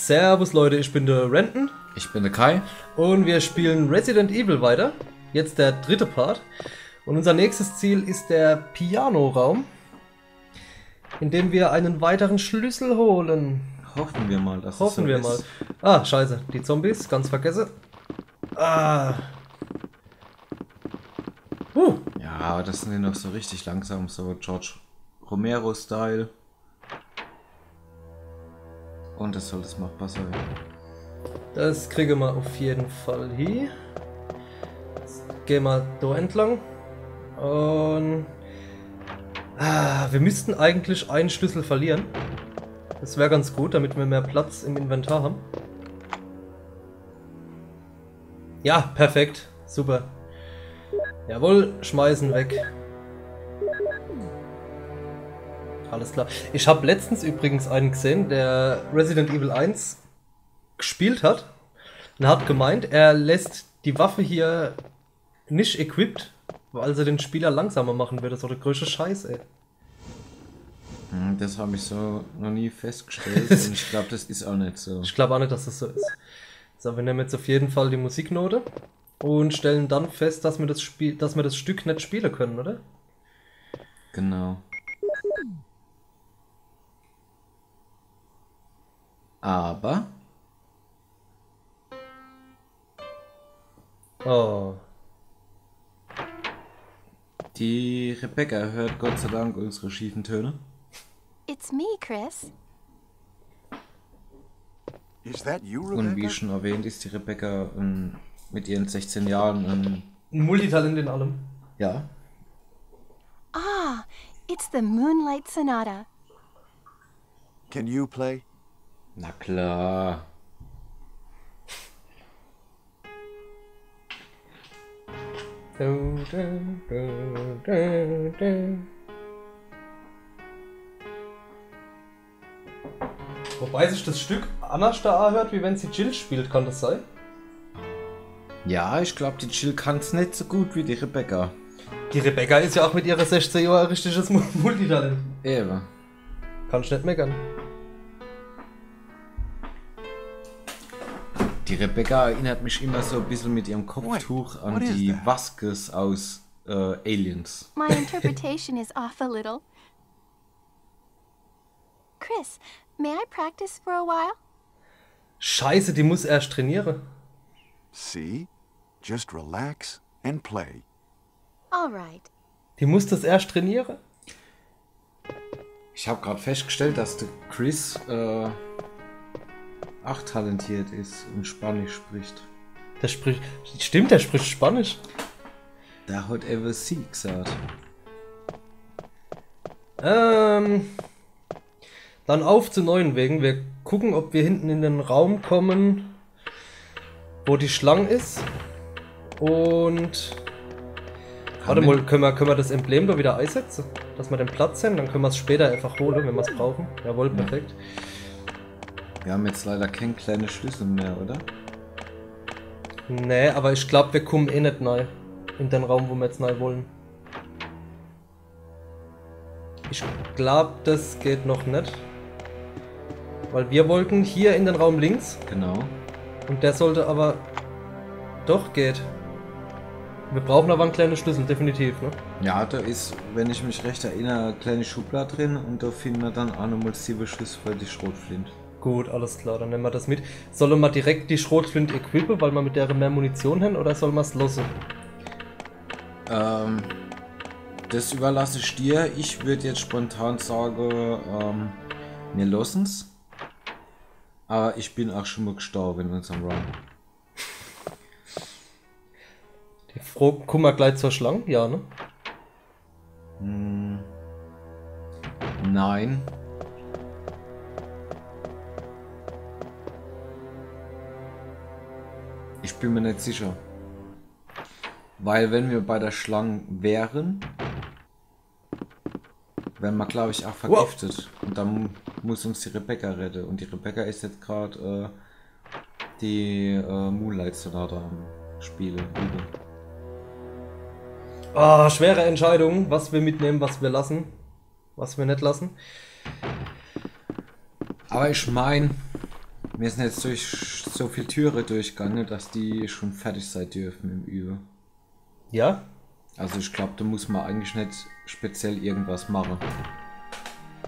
Servus Leute, ich bin der Renton. Ich bin der Kai. Und wir spielen Resident Evil weiter. Jetzt der dritte Part. Und unser nächstes Ziel ist der Pianoraum, in dem wir einen weiteren Schlüssel holen. Hoffen wir mal, dass Hoffen wir mal. Ah, scheiße. Die Zombies, ganz vergessen. Ah. Ja, das sind noch so richtig langsam, so George Romero-Style. Und das soll das machbar sein. Das kriegen wir auf jeden Fall hier. Jetzt gehen wir da entlang. Und wir müssten eigentlich einen Schlüssel verlieren. Das wäre ganz gut, damit wir mehr Platz im Inventar haben. Ja, perfekt. Super. Jawohl, schmeißen weg. Alles klar. Ich habe letztens übrigens einen gesehen, der Resident Evil 1 gespielt hat. Und hat gemeint, er lässt die Waffe hier nicht equipped, weil sie den Spieler langsamer machen würde. Das ist doch der größte Scheiß, ey. Das habe ich so noch nie festgestellt und ich glaube, das ist auch nicht so. Ich glaube auch nicht, dass das so ist. So, wir nehmen jetzt auf jeden Fall die Musiknote und stellen dann fest, dass wir das Stück nicht spielen können, oder? Genau. Aber Oh. die Rebecca hört Gott sei Dank unsere schiefen Töne. It's me, Chris. Is that you, Und wie Rebecca? schon erwähnt, ist die Rebecca mit ihren 16 Jahren Ein Multitalent in allem. ja, Ah, it's the Moonlight Sonata. Can you play? na klar. Wobei sich das Stück anders da anhört, wie wenn sie Jill spielt, kann das sein? Ja, ich glaube, die Jill kann es nicht so gut wie die Rebecca. Die Rebecca ist ja auch mit ihrer 16 Jahren ein richtiges Multitalent. Eben. Kann ich nicht meckern. Die Rebecca erinnert mich immer so ein bisschen mit ihrem Kopftuch an what is die that? Vasquez aus Aliens. My interpretation is off a little. Chris, may I practice for a while? Scheiße, die muss erst trainieren. See? Just relax and play. All right. Die muss das erst trainieren? Ich habe gerade festgestellt, dass der Chris auch talentiert ist und Spanisch spricht. Der spricht. Stimmt, der spricht Spanisch. Da hat ever sie gesagt. Dann auf zu neuen Wegen. Wir gucken, ob wir hinten in den Raum kommen, wo die Schlange ist. Und. Warte mal, können wir das Emblem da wieder einsetzen? Dass wir den Platz haben, dann können wir es später einfach holen, wenn wir es brauchen. Jawohl, perfekt. Wir haben jetzt leider keinen kleinen Schlüssel mehr, oder? Nee, aber ich glaube, wir kommen eh nicht rein. In den Raum, wo wir jetzt rein wollen. Ich glaube, das geht noch nicht. Weil wir wollten hier in den Raum links. Genau. Und der sollte aber... Doch, geht. Wir brauchen aber einen kleinen Schlüssel, definitiv, ne? Ja, da ist, wenn ich mich recht erinnere, eine kleine Schublade drin und da finden wir dann auch nochmal 7 Schlüssel für die Schrotflinte. Gut, alles klar, dann nehmen wir das mit. Sollen wir direkt die Schrotflinte equippen, weil wir mit der mehr Munition haben, oder sollen wir es losen? Das überlasse ich dir. Ich würde jetzt spontan sagen, wir lossen's. Aber ich bin auch schon mal gestorben in unserem Run. Die Froh, gucken wir gleich zur Schlange? Ja, ne? Nein. Ich bin mir nicht sicher. Weil wenn wir bei der Schlange wären, wären wir glaube ich auch vergiftet. Und dann muss uns die Rebecca retten. Und die Rebecca ist jetzt gerade die Moonlight Sonata am Spielen. Schwere Entscheidung, was wir mitnehmen, was wir lassen. Was wir nicht lassen. Aber ich meine, Wir sind jetzt durch so viele Türe durchgegangen, dass die schon fertig sein dürfen im Übe. Ja? Also ich glaube, da muss man eigentlich nicht speziell irgendwas machen.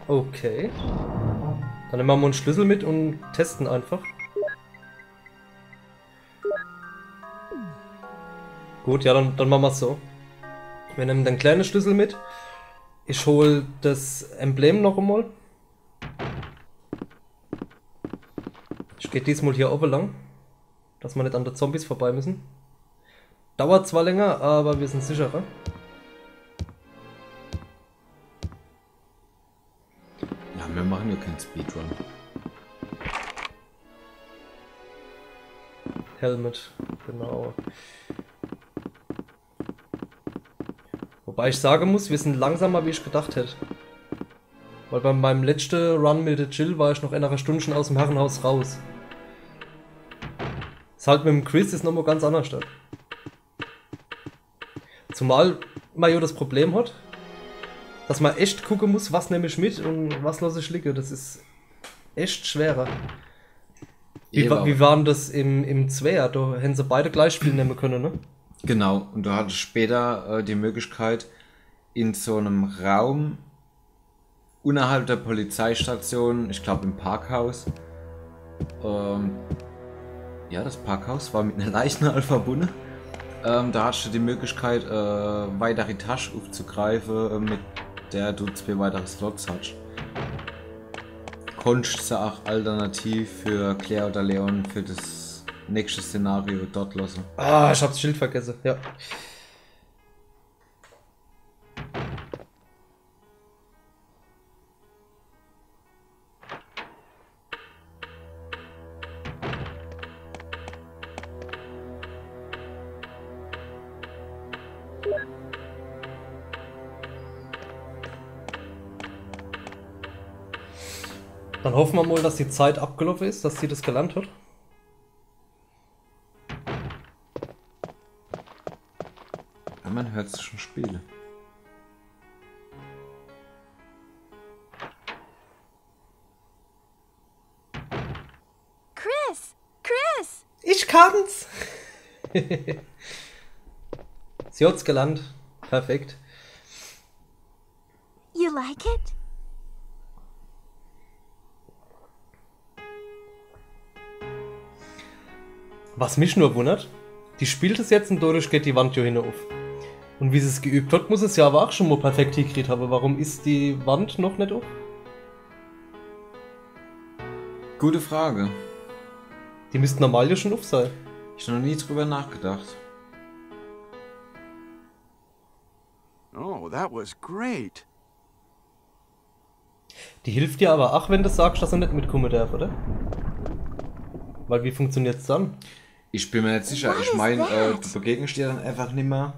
Okay. Dann nehmen wir mal einen Schlüssel mit und testen einfach. Gut, ja, dann machen wir es so. Wir nehmen den kleinen Schlüssel mit. Ich hole das Emblem noch einmal. Ich gehe diesmal hier oben lang, dass wir nicht an den Zombies vorbei müssen. Dauert zwar länger, aber wir sind sicherer. Ja, wir machen ja keinen Speedrun. Helmet, genau. Wobei ich sagen muss, wir sind langsamer, wie ich gedacht hätte. Weil bei meinem letzten Run mit der Jill war ich noch in einer Stunde schon aus dem Herrenhaus raus. Das halt mit dem Chris ist nochmal ganz anders. Statt. Zumal man ja das Problem hat, dass man echt gucken muss, was nehme ich mit und was lasse ich liegen. Das ist echt schwerer. Wie war denn das im Zweier? Da hätten sie beide gleich spielen nehmen können, ne? Genau, und du hattest später die Möglichkeit, in so einem Raum unterhalb der Polizeistation, ich glaube im Parkhaus, ja, das Parkhaus war mit einer Leichnal verbunden. Da hast du die Möglichkeit, weitere Tasche aufzugreifen, mit der du 2 weitere Slots hast. Konntest du auch alternativ für Claire oder Leon für das nächste Szenario dort lassen. Ah, ich hab das Schild vergessen, ja. Dann hoffen wir mal, dass die Zeit abgelaufen ist, dass sie das gelernt hat. Ja, man hört es schon spielen. Chris! Chris! Ich kann's! Sie hat's gelernt. Perfekt. You like it? Was mich nur wundert, die spielt es jetzt und dadurch geht die Wand ja hinauf. Und wie sie es geübt hat, muss es ja aber auch schon mal perfekt hingekriegt haben. Warum ist die Wand noch nicht auf? Gute Frage. Die müsste normal ja schon auf sein. Ich habe noch nie drüber nachgedacht. Oh, that was great. Die hilft dir aber auch, wenn du sagst, dass er nicht mitkommen darf, oder? Weil wie funktioniert's dann? Ich bin mir nicht sicher. What Ich is meine, that? du begegnest dir dann einfach nicht mehr,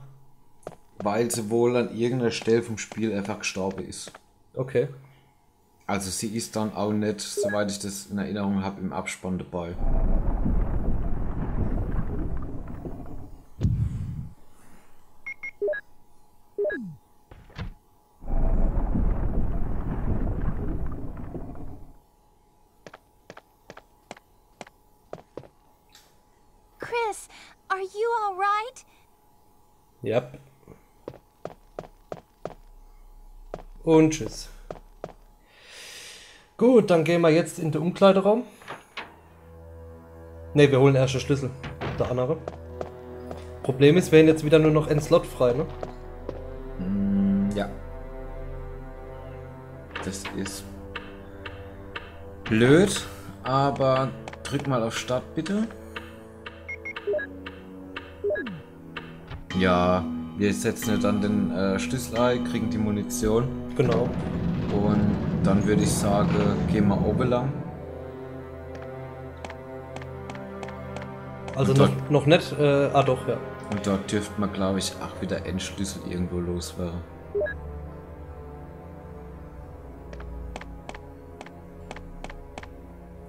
weil sie wohl an irgendeiner Stelle vom Spiel einfach gestorben ist. Okay. Also sie ist dann auch nicht, soweit ich das in Erinnerung habe, im Abspann dabei. Chris, are you all right? Ja. Und tschüss. Gut, dann gehen wir jetzt in den Umkleideraum. Ne, wir holen erst den Schlüssel. Der andere. Problem ist, wir haben jetzt wieder nur noch einen Slot frei, ne? Ja. Das ist blöd, aber drück mal auf Start bitte. Ja, wir setzen ja dann den Schlüssel ein, kriegen die Munition Genau. und dann würde ich sagen, gehen wir oben lang. Also Und noch nicht, doch, ja. Und dort dürfte man, glaube ich, auch wieder Endschlüssel irgendwo loswerden.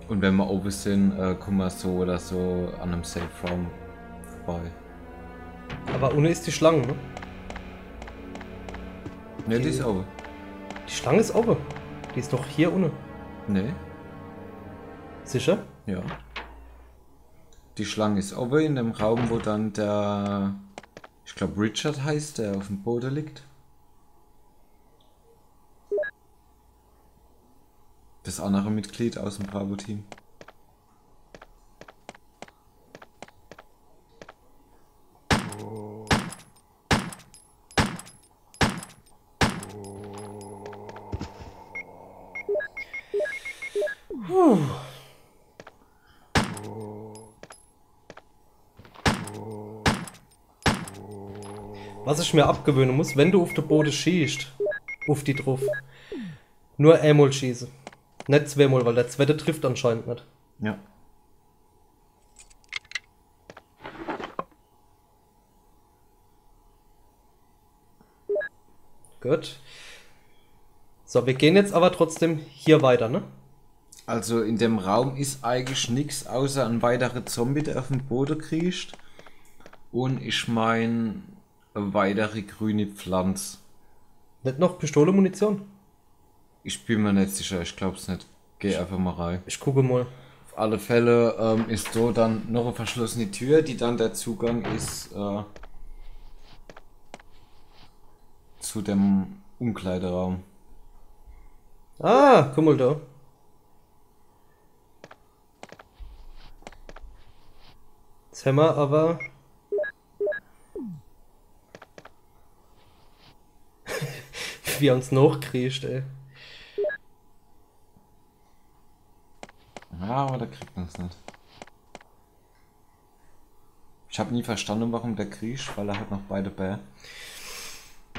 Und wenn wir oben sind, kommen wir so oder so an einem Safe Raum vorbei. Aber ohne ist die Schlange, ne? Ne, die ist oben. Die Schlange ist oben. Die ist doch hier ohne. Ne? Sicher? Ja. Die Schlange ist oben in dem Raum, wo dann der, ich glaube Richard heißt, der auf dem Boden liegt. Das andere Mitglied aus dem Bravo-Team. Was ich mir abgewöhnen muss, wenn du auf den Boden schießt, auf die drauf, nur einmal schießen. Nicht zweimal, weil der zweite trifft anscheinend nicht. Ja. Gut. So, wir gehen jetzt aber trotzdem hier weiter, ne? Also in dem Raum ist eigentlich nichts außer ein weiterer Zombie, der auf den Boden kriecht. Und ich meine eine weitere grüne Pflanze. Nicht noch Pistole, Munition? Ich bin mir nicht sicher, ich glaube es nicht. Geh einfach mal rein. Ich gucke mal. Auf alle Fälle ist so dann noch eine verschlossene Tür, die dann der Zugang ist zu dem Umkleideraum. Ah, guck mal da. Jetzt haben wir aber... Wie er uns nachkriegt, ey. Ja, aber der kriegt uns nicht. Ich habe nie verstanden, warum der kriecht, weil er hat noch beide Bär.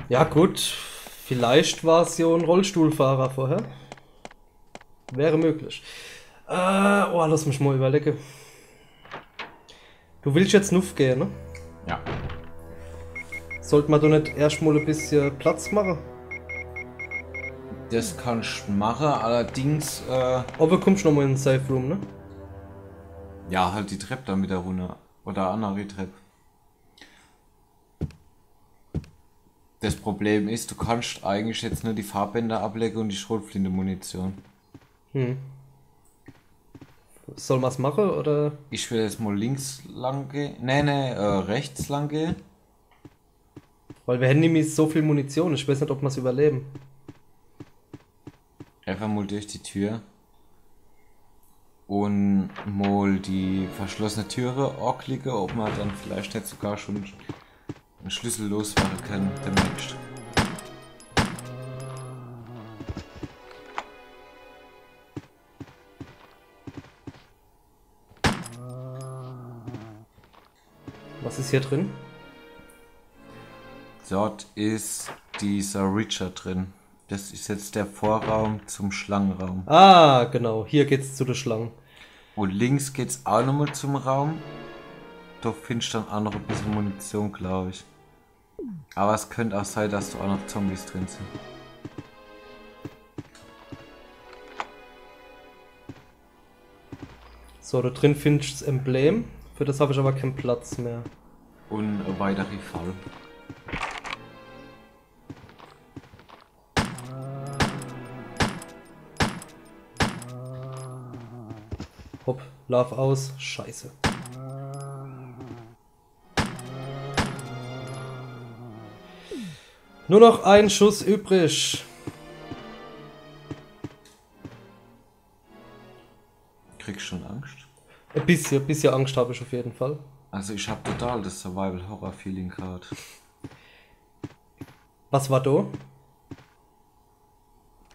Ja gut, vielleicht war es ja ein Rollstuhlfahrer vorher. Wäre möglich. Oh, lass mich mal überlegen. Du willst jetzt nuff gehen, ne? Ja. Sollte man da nicht erstmal ein bisschen Platz machen? Das kannst du machen, allerdings, Aber kommst du nochmal in den Safe Room, ne? ja, halt die Treppe dann wieder runter. Oder andere Treppe. Das Problem ist, du kannst eigentlich jetzt nur die Farbbänder ablegen und die Schrotflinte-Munition. Soll man es machen, oder? Ich will jetzt mal links lang gehen. Nee, rechts lang gehen. Weil wir hätten nämlich so viel Munition, ich weiß nicht, ob wir es überleben. Einfach mal durch die Tür. Und mal die verschlossene Türe anklicken, ob man dann vielleicht nicht sogar schon einen Schlüssel loswerden kann demnächst. Was ist hier drin? Dort ist dieser Richard drin. Das ist jetzt der Vorraum zum Schlangenraum. Ah, genau, hier geht's zu den Schlangen. Und links geht's auch nochmal zum Raum. Da findest du dann auch noch ein bisschen Munition, glaube ich. Aber es könnte auch sein, dass da auch noch Zombies drin sind. So, da drin findest du das Emblem. Für das habe ich aber keinen Platz mehr. Und ein weiterer Fall. Hopp, Lauf aus. Scheiße. Nur noch ein Schuss übrig. Kriegst schon Angst? Ein bisschen Angst habe ich auf jeden Fall. Also ich habe total das Survival-Horror-Feeling gerade. Was war da?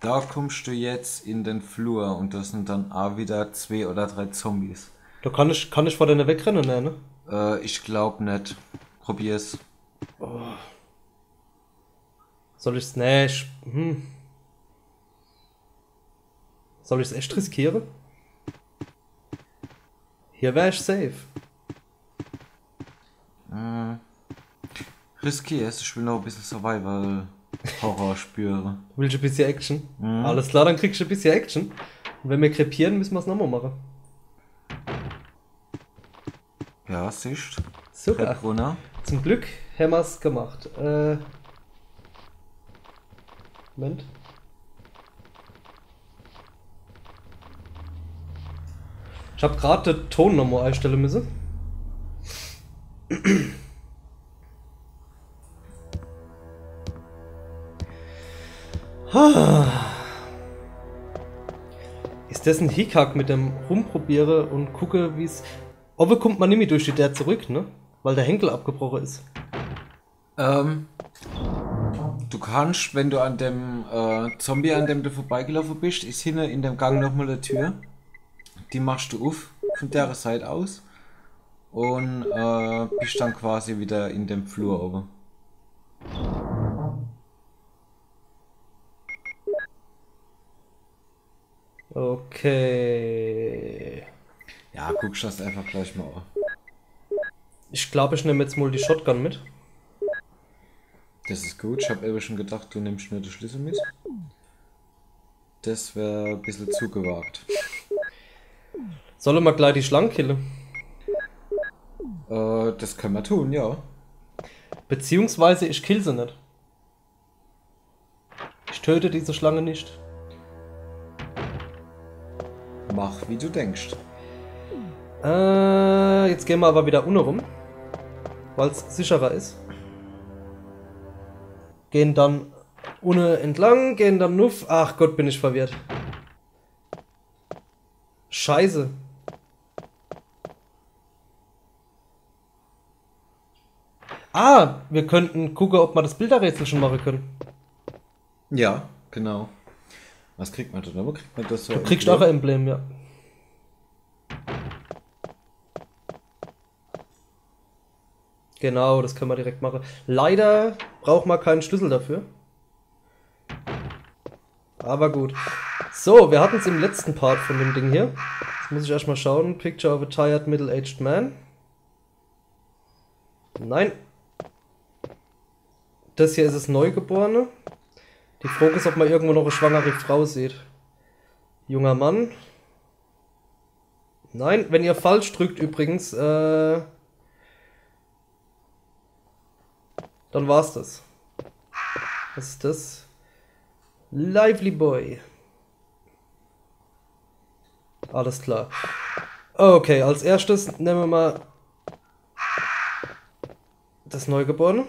Da kommst du jetzt in den Flur und das sind dann auch wieder 2 oder 3 Zombies. Da kann ich vor denen wegrennen, ne? Ich glaube nicht. Probier's. Soll ich's? Nee, Soll ich's echt riskieren? Hier wäre ich safe. Riskier's, ich will noch ein bisschen Survival-Horror spüren. Willst du ein bisschen Action? Alles klar, dann kriegst du ein bisschen Action. Und wenn wir krepieren, müssen wir es nochmal machen. Ja, siehst. Super. Treppe runter. Zum Glück haben wir es gemacht. Moment. Ich habe gerade den Ton nochmal einstellen müssen. Ist das ein Hickhack mit dem Rumprobiere und gucke, wie es. Oben kommt man nämlich durch die der zurück, ne? Weil der Henkel abgebrochen ist. Du kannst, wenn du an dem Zombie, an dem du vorbeigelaufen bist, ist hinten in dem Gang nochmal eine Tür. Die machst du auf von der Seite aus und bist dann quasi wieder in dem Flur oben. Okay. Ja, guckst das einfach gleich mal an. Ich glaube, ich nehme jetzt mal die Shotgun mit. Das ist gut. Ich habe eben schon gedacht, du nimmst nur den Schlüssel mit. Das wäre ein bisschen zu gewagt. Sollen wir gleich die Schlangen killen? Das können wir tun, ja. Beziehungsweise ich kill sie nicht. Ich töte diese Schlange nicht. Mach, wie du denkst. Jetzt gehen wir aber wieder unten rum. Weil es sicherer ist. Gehen dann unten entlang, gehen dann nuff. Ach Gott, bin ich verwirrt. Scheiße. Ah, wir könnten gucken, ob wir das Bilderrätsel schon machen können. Ja, genau. Was kriegt man denn? Wo kriegt man das so? Du kriegst auch ein Emblem, ja. Genau, das können wir direkt machen. Leider braucht man keinen Schlüssel dafür. Aber gut. So, wir hatten es im letzten Part von dem Ding hier. Jetzt muss ich erstmal schauen. Picture of a tired middle-aged man. Nein. Das hier ist das Neugeborene. Die Frage ist, ob man irgendwo noch eine schwangere Frau sieht. Junger Mann. Nein, wenn ihr falsch drückt übrigens, dann war's das. Was ist das? Lively Boy. Alles klar. Okay, als erstes nehmen wir mal das Neugeborene.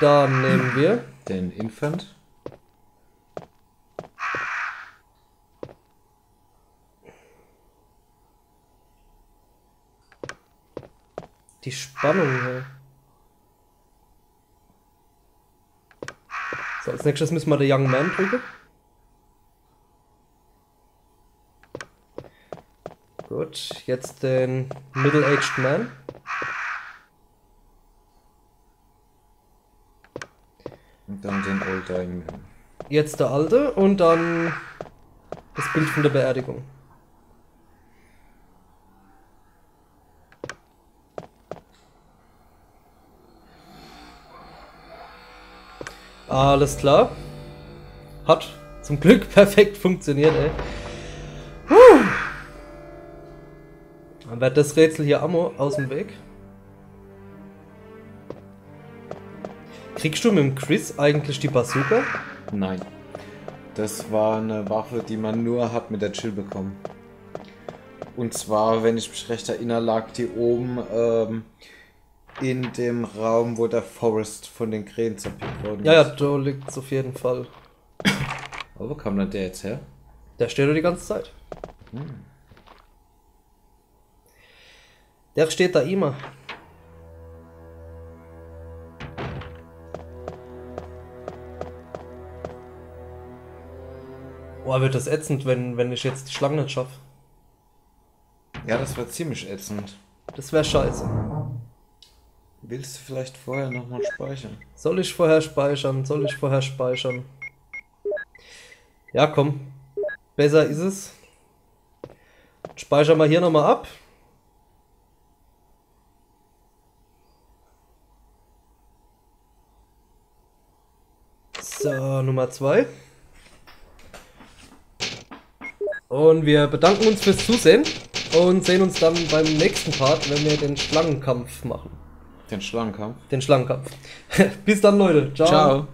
Dann nehmen wir den Infant. die Spannung hier. So, als nächstes müssen wir den Young Man drücken. Gut, jetzt den Middle-Aged Man. Und dann den Older. Jetzt der Alte und dann das Bild von der Beerdigung. Alles klar. Hat zum Glück perfekt funktioniert, ey. Dann wird das Rätsel hier Ammo aus dem Weg. Kriegst du mit dem Chris eigentlich die Bazooka? Nein. Das war eine Waffe, die man nur hat mit der Chill bekommen. Und zwar, wenn ich mich recht erinnere, lag die oben in dem Raum, wo der Forest von den Krähen zerpickt worden ist. Ja, da liegt es auf jeden Fall. Aber wo kam denn der jetzt her? Der steht da die ganze Zeit. Der steht da immer. Boah, wird das ätzend, wenn ich jetzt die Schlange nicht schaffe. Ja, das war ziemlich ätzend. Das wäre scheiße. Willst du vielleicht vorher nochmal speichern? Soll ich vorher speichern? Soll ich vorher speichern? Ja, komm. Besser ist es. Speichern wir hier nochmal ab. So, Nummer 2. Und wir bedanken uns fürs Zusehen und sehen uns dann beim nächsten Part, wenn wir den Schlangenkampf machen. Den Schlangenkampf? Den Schlangenkampf. Bis dann, Leute. Ciao. Ciao.